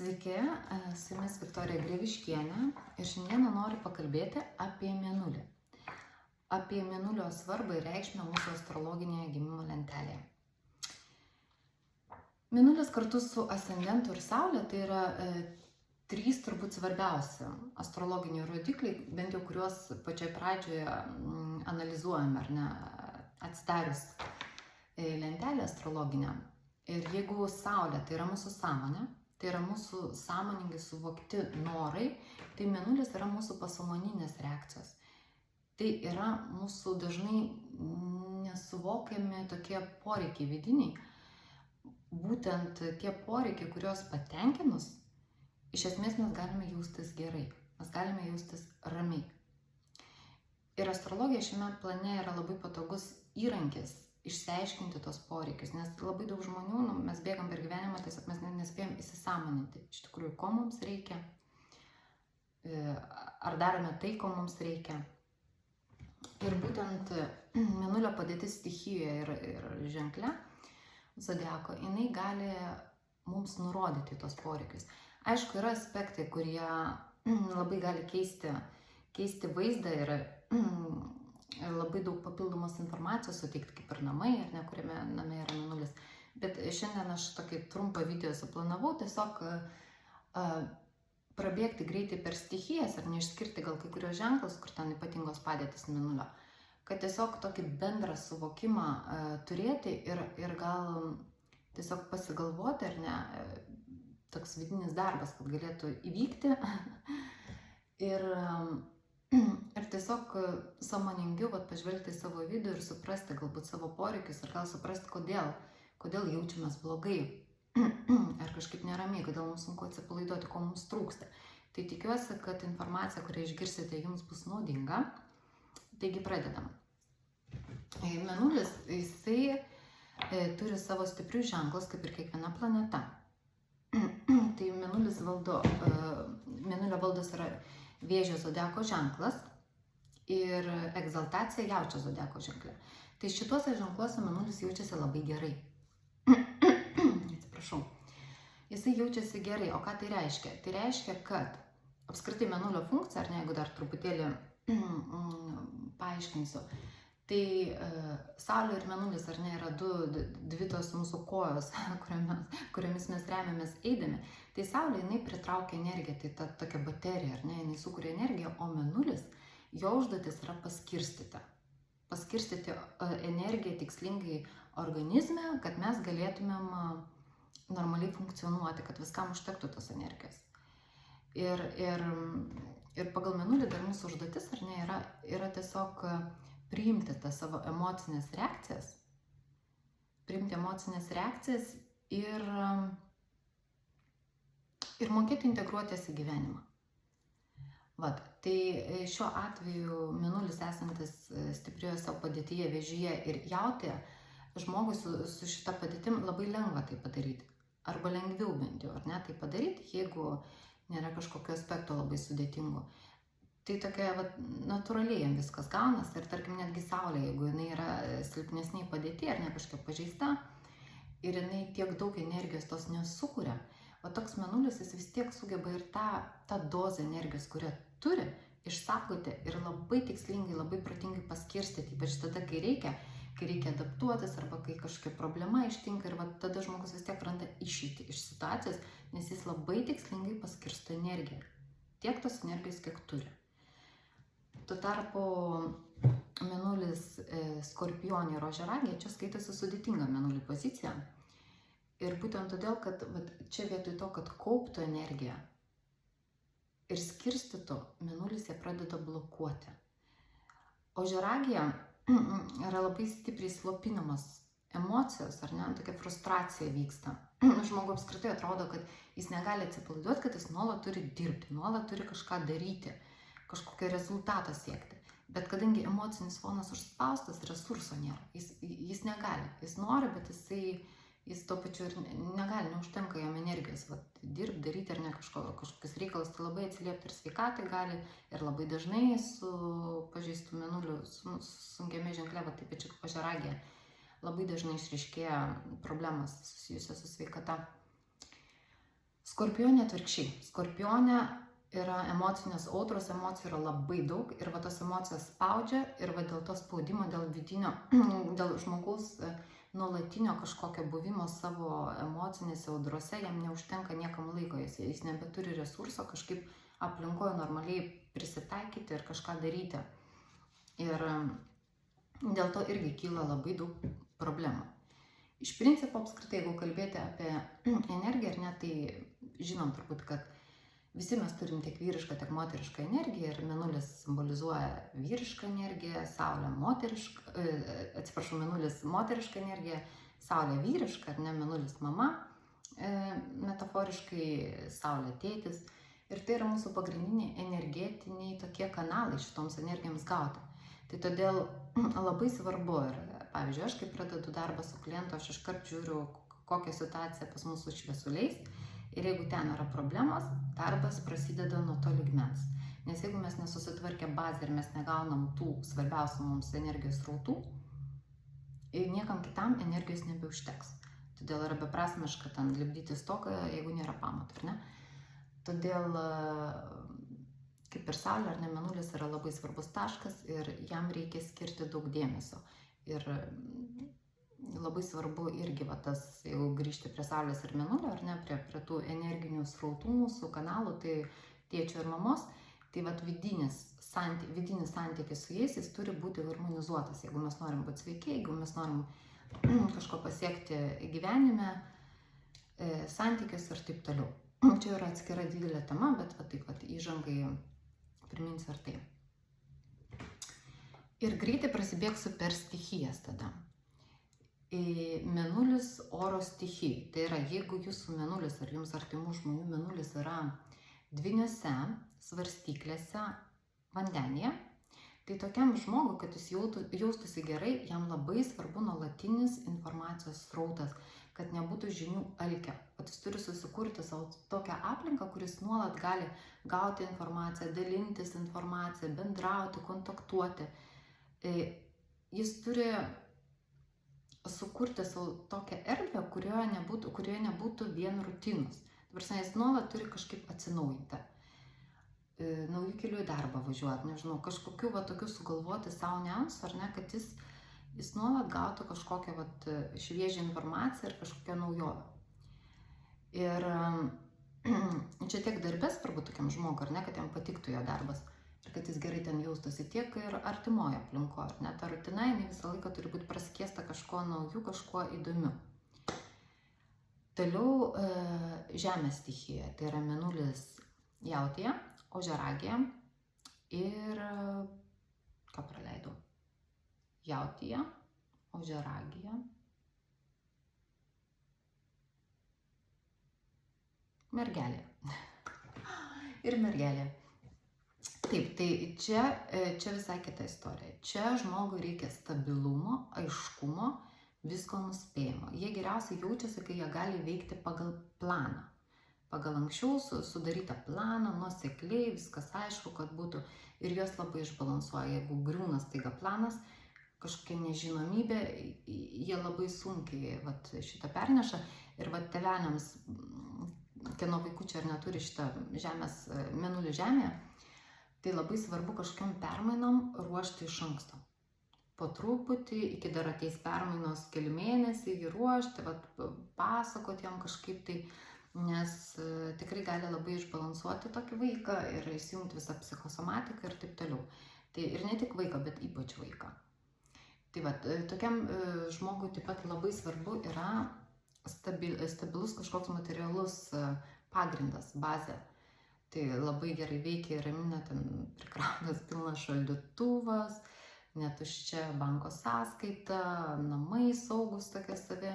Sveiki, su jumis Viktorija Greviškienė ir šiandieną noriu pakalbėti apie Mėnulį. Apie Mėnulio svarbą ir reikšmę mūsų astrologinėje gimimo lentelėje. Mėnulis kartu su ascendentu ir Saulė tai yra trys turbūt svarbiausi astrologiniai rodikliai, bent jau kuriuos pačioj pradžioje analizuojame, ar ne, atsidarius lentelę astrologinę. Ir jeigu Saulė tai yra mūsų sąmonė, tai yra mūsų sąmoningai suvokti norai, tai Mėnulis yra mūsų pasąmoninės reakcijos. Tai yra mūsų dažnai nesuvokiami tokie poreikiai vidiniai, būtent tie poreikiai, kuriuos patenkinus, iš esmės mes galime jaustis gerai, mes galime jaustis ramiai. Ir astrologija šiame plane yra labai patogus įrankis išsiaiškinti tos poreikius, nes labai daug žmonių, mes bėgam per gyvenimą, tiesiog mes nespėjom įsisąmoninti, iš tikrųjų, ko mums reikia, ar darome tai, ko mums reikia. Ir būtent Mėnulio padėtis stichijoje ir ženkle zodiako, jinai gali mums nurodyti tos poreikius. Aišku, yra aspektai, kurie labai gali keisti vaizdą ir labai daug papildomos informacijos suteikti, kaip ir namai, ar ne, kuriame name yra Mėnulis. Bet šiandien aš tokį trumpą video suplanavau, tiesiog prabėgti greitai per stichijas ir neišskirti gal kai kurios ženklus, kur ten ypatingos padėtis Mėnulio, kad tiesiog tokį bendrą suvokimą turėti ir gal tiesiog pasigalvoti, ar ne, toks vidinis darbas, kad galėtų įvykti ir tiesiog sąmoningiau pažvelgti į savo vidų ir suprasti galbūt savo poreikius ir gal suprasti, kodėl jaučiamės blogai ar kažkaip neramiai, kodėl mums sunku atsipalaiduoti, ko mums trūksta. Tai tikiuosi, kad informacija, kurią išgirsite, jums bus naudinga. Taigi pradedam. Mėnulis, jisai turi savo stiprius ženklus, kaip ir kiekviena planeta. Tai Mėnulio valdos yra Vėžio zodiako ženklas ir egzaltacija Jaučio zodiako ženkle. Tai šituose ženkluose Mėnulis jaučiasi labai gerai. Atsiprašau. Jisai jaučiasi gerai. O ką tai reiškia? Tai reiškia, kad apskritai Mėnulio funkcija, ar ne, jeigu dar truputėlį paaiškinsiu, tai Saulė ir Mėnulis, ar ne, yra dvi tos mūsų kojos, kuriomis mes remiamės eidami. Tai Saulė, jinai pritraukia energiją, tai ta tokia baterija, ar ne, jinai sukuria energiją, o Mėnulis, jo užduotis yra paskirstyti energiją tikslingai organizme, kad mes galėtumėm normaliai funkcionuoti, kad viskam užtektų tos energijos. Ir pagal Mėnulį dar mūsų užduotis, ar ne, yra tiesiog priimti tas savo emocinės reakcijas ir mokėti integruotis į gyvenimą. Tai šiuo atveju Mėnulis esantis stiprioje savo padėtyje Vėžyje ir Jautėje, žmogui su šita padėtim labai lengva tai padaryti. Arba lengviau bent jau, ar ne, tai padaryti, jeigu nėra kažkokio aspekto labai sudėtingo. Tai tokia natūraliai jam viskas gaunas ir tarkim netgi Saulė, jeigu jinai yra silpnesniai padėti ar ne kažkiek pažeista ir jinai tiek daug energijos tos nesukuria, o toks Mėnulis jis vis tiek sugeba ir tą dozę energijos, kurią turi, išsaugoti ir labai tikslingai, labai protingai paskirstyti, ypač tada, kai reikia adaptuotis arba kai kažkokia problema ištinka ir tada žmogus vis tiek randa išeitį iš situacijos, nes jis labai tikslingai paskirsto energiją. Tiek tos energijos, kiek turi. Tuo tarpu Mėnulis Skorpionė ir Ožiaragėje čia skaitosi sudėtinga Mėnulio pozicija. Ir būtent todėl, kad čia vietoj to, kad kauptų energiją ir skirstytų, Mėnulis ją pradeda blokuoti. Ožiaragėje yra labai stipriai slopinamos emocijos, ar ne, tokia frustracija vyksta. Žmogui apskritai atrodo, kad jis negali atsipalaiduoti, kad jis nuolat turi dirbti, nuolat turi kažką daryti, kažkokio rezultato siekti. Bet kadangi emocinis fonas užspaustas, resurso nėra. Jis negali. Jis nori, bet jis tuo pačiu ir negali, neužtenka jam energijos dirbti, daryti ar ne kažkokius reikalus, tai labai atsiliepti ir sveikatai gali ir labai dažnai su pažeistu Mėnuliu, sunkiame ženkle, taip pat kaip Ožiaragėje, labai dažnai išryškėja problemas susijusios su sveikata. Skorpionė atvirkščiai. Skorpionė yra emocinės audros, emocijų yra labai daug ir va tos emocijos spaudžia ir va dėl to spaudimo, dėl vidinio, dėl žmogaus nuolatinio kažkokio buvimo savo emocinėse audrose, jam neužtenka niekam laiko, jis nebeturi resurso kažkaip aplinkoje normaliai prisitaikyti ir kažką daryti. Ir dėl to irgi kyla labai daug problemų. Iš principo, apskritai, jeigu kalbėti apie energiją, ar ne, tai žinom turbūt, kad visi mes turim tiek vyrišką, tiek moterišką energiją ir mėnulis simbolizuoja vyrišką energiją, saulė moterišką, mėnulis moterišką energiją, saulė vyrišką, ar ne, mėnulis mama, metaforiškai saulė tėtis. Ir tai yra mūsų pagrindiniai energetiniai tokie kanalai šitoms energijoms gauti. Tai todėl labai svarbu ir, pavyzdžiui, aš kai pradedu darbą su klientu, aš iškart žiūriu, kokia situacija pas mus su šviesuliais. Ir jeigu ten yra problemos, darbas prasideda nuo to lygmens. Nes jeigu mes nesusitvarkę bazę ir mes negaunam tų svarbiausių mums energijos srautų, niekam kitam energijos nebeužteks. Todėl yra beprasmiška ten lipdyti stoką, jeigu nėra pamato, ar ne? Todėl, kaip ir saulė ar ne, mėnulis yra labai svarbus taškas ir jam reikia skirti daug dėmesio. Ir labai svarbu irgi va tas, jeigu grįžti prie saulės ir mėnulio, ar ne, prie tų energinių srautų mūsų kanalų, tai tėčio ir mamos, tai va vidinis santykis su jais, jis turi būti harmonizuotas, jeigu mes norim būti sveiki, jeigu mes norim kažko pasiekti gyvenime, santykius ir taip toliau. Čia yra atskira didelė tema, bet va taip pat įžangai priminsiu ar tai. Ir greitai prasibėgsiu per stichijas tada. Mėnulis oro stichijai. Tai yra, jeigu jūsų mėnulis ar jums artimų žmonių mėnulis yra dvyniuose, svarstyklėse, vandenyje, tai tokiam žmogui, kad jis jaustųsi gerai, jam labai svarbu nuolatinis informacijos srautas, kad nebūtų žinių alkio. Kad jis turi susikurti savo tokią aplinką, kuris nuolat gali gauti informaciją, dalintis informaciją, bendrauti, kontaktuoti. Jis turi sukurti savo tokią erdvę, kurioje nebūtų vien rutinos. Jis nuolat turi kažkaip atsinaujinti. Naujų kelių į darbą važiuoti, nežinau, kažkokių va tokių sugalvoti savo niuansų, ar ne, kad jis nuolat gautų kažkokią va šviežią informaciją ir kažkokią naujovę. Ir čia tiek darbė svarbu tokiam žmogui, ar ne, kad jam patiktų jo darbas ir kad jis gerai ten jaustųsi, tiek ir artimoje aplinkoje, ar ne, ta rutina, jinai visą laiką turi būti praskiesta kažkuo nauju, kažkuo įdomiu. Toliau žemės stichija, tai yra mėnulis Jautėje, Ožiaragėje ir, ką praleidau, Jautėje, Ožiaragėje, Mergelė. Ir Mergelė. Taip, tai čia visai kita istorija. Čia žmogui reikia stabilumo, aiškumo, visko nuspėjimo. Jie geriausiai jaučiasi, kai jie gali veikti pagal planą. Pagal anksčiau sudarytą planą, nuosekliai, viskas aišku, kad būtų. Ir jos labai išbalansuoja. Jeigu griūna staiga planas, kažkokia nežinomybė, jie labai sunkiai šitą perneša. Ir tėveliams, kieno vaikučiai ar neturi šitą mėnulį žemėje, tai labai svarbu kažkokiam permainom ruošti iš anksto. Po truputį, iki dar ateis permainos keli mėnesiai, jį ruošti, pasakoti jam kažkaip tai, nes tikrai gali labai išbalansuoti tokį vaiką ir įsijungti visą psichosomatiką ir taip toliau. Tai ir ne tik vaiką, bet ypač vaiką. Tai tokiam žmogui taip pat labai svarbu yra stabilus kažkoks materialus pagrindas, bazė. Tai labai gerai veikia ir ramina, ten prikrautas pilnas šaldytuvas, netuščia banko sąskaita, namai saugus tokia savi.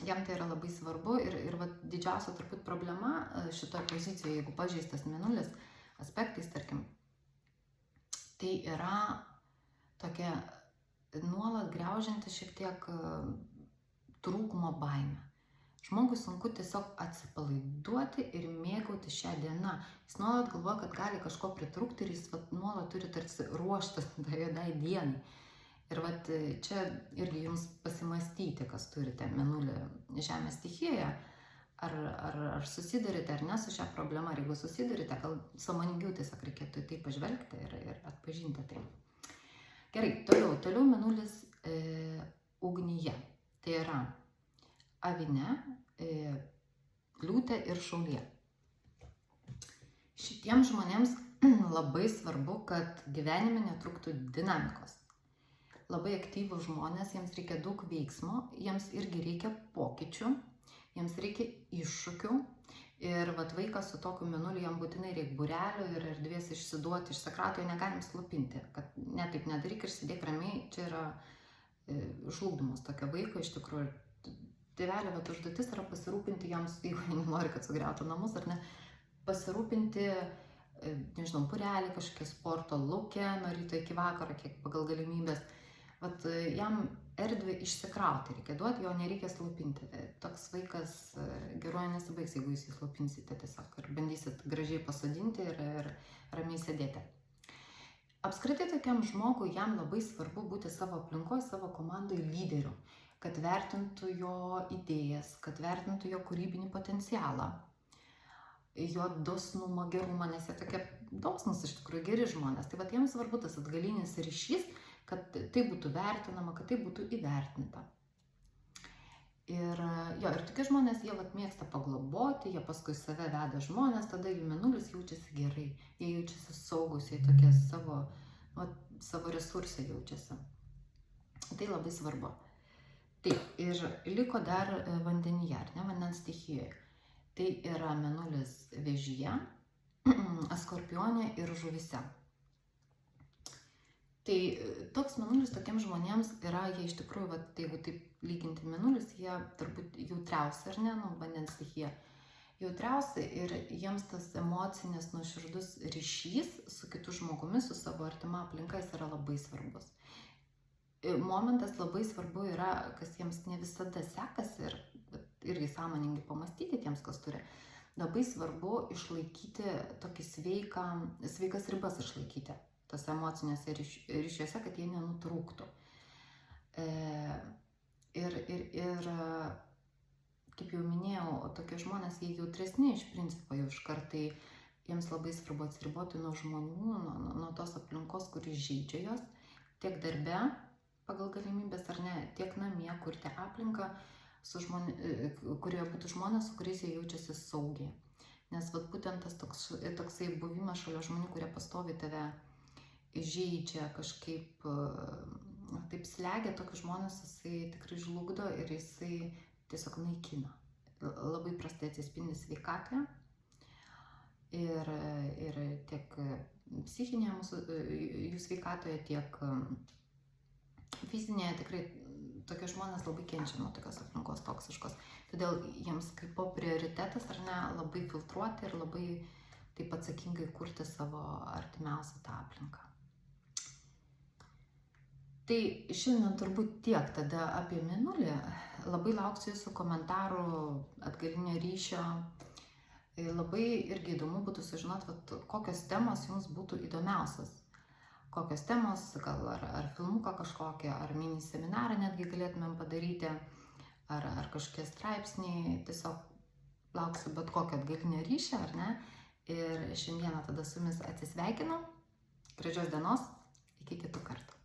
Jam tai yra labai svarbu ir didžiausia turbūt problema šitoje pozicijoje, jeigu pažeistas mėnulis aspektais, tarkim, tai yra tokia nuolat griaužianti šiek tiek trūkumo baimė. Žmogui sunku tiesiog atsipalaiduoti ir mėgauti šią dieną. Jis nuolat galvoja, kad gali kažko pritrūkti ir jis nuolat turi tarsi ruoštis tai juodai dienai. Ir čia irgi jums pasimastyti, kas turite mėnulį žemės stichijoje, ar susidurite ar ne su šią problemą, ar jeigu susidurite, gal sąmoningiau tiesiog reikėtų į tai pažvelgti ir atpažinti tai. Gerai, toliau mėnulis ugnyje. Tai yra avinė, liūtė ir šaulė. Šitiems žmonėms labai svarbu, kad gyvenime netrūktų dinamikos. Labai aktyvūs žmonės, jiems reikia daug veiksmo, jiems irgi reikia pokyčių, jiems reikia iššūkių. Ir vaikas su tokiu mėnuliu, jam būtinai reikia būrelio ir erdvės išsiduoti, išsikrato, jo negalim slopinti, kad ne taip nedaryk ir sėdėk ramiai, čia yra žlugdymas tokio vaiko, iš tikrųjų. Tėvelio užduotis yra pasirūpinti jiems, jeigu nenori, kad sugriautų namus, ar ne, pasirūpinti, nežinau, būrelį, kažkokie sporto lauke, nuo ryto iki vakaro, kiek pagal galimybės. Jam erdvę išsikrauti reikia duoti, jo nereikia slopinti. Toks vaikas geruoju nesibaigs, jeigu jūs jį slopinsite tiesiog ir bandysit gražiai pasodinti ir ramiai sėdėti. Apskritai tokiam žmogui jam labai svarbu būti savo aplinkoje, savo komandoje lyderiu, kad vertintų jo idėjas, kad vertintų jo kūrybinį potencialą, jo dosnumą, gerumą, nes jie tokie dosnus, iš tikrųjų geri žmonės. Tai jiems svarbu tas atgalinis ryšys, kad tai būtų vertinama, kad tai būtų įvertinta. Ir tokie žmonės, jie mėgsta pagloboti, jie paskui save veda žmonės, tada jų mėnulis jaučiasi gerai, jie jaučiasi saugus, jie tokie savo resursai jaučiasi. Tai labai svarbu. Taip, ir liko dar vandenyje, ar ne, vandens stichijoje. Tai yra mėnulis vėžyje, skorpionė ir žuvyse. Tai toks mėnulis tokiems žmonėms yra, jie iš tikrųjų, jeigu taip lyginti mėnulis, jie turbūt jautriausi, ar ne, vandens stichija. Jautriausi ir jiems tas emocinis nuoširdus ryšys su kitu žmogumi, su savo artima aplinka, jis yra labai svarbus. Momentas labai svarbu yra, kas jiems ne visada sekasi ir irgi sąmoningai pamastyti tiems, kas turi. Labai svarbu išlaikyti tokį sveikas ribas išlaikyti tos emocinėse ryšiuose, kad jie nenutrūktų. Ir kaip jau minėjau, tokie žmonės, jie jautresni iš principo jau iškart, tai jiems labai svarbu atsiriboti nuo žmonių, nuo tos aplinkos, kuris žeidžia jos, tiek darbe pagal galimybės ar ne, tiek namie, kurti aplinką, kurioje būtų žmonės, su kuriais jie jaučiasi saugiai. Nes būtent tas toksai buvimas šalia žmonių, kurie pastovi tave žeidžia, kažkaip taip slegia tokius žmonės, jisai tikrai žlugdo ir jisai tiesiog naikina. Labai prastai atsispindi sveikatoje ir tiek psichinėje jų sveikatoje, tiek fizinėje tikrai tokie žmonės labai kenčia nuo tokios aplinkos toksiškos. Todėl jiems kaip po prioritetas, ar ne, labai filtruoti ir labai taip atsakingai kurti savo artimiausią tą aplinką. Tai šiandien turbūt tiek tada apie mėnulį. Labai lauksiu jūsų komentarų, atgalinio ryšio. Labai irgi įdomu būtų sužinoti, kokios temos jums būtų įdomiausios. Kokios temos, gal ar filmuką kažkokį, ar mini seminarą netgi galėtumėm padaryti, ar kažkokie straipsniai. Tiesiog lauksiu bet kokio atgalinio ryšio, ar ne? Ir šiandieną tada su jumis atsisveikinu. Gražios dienos, iki kitų kartų.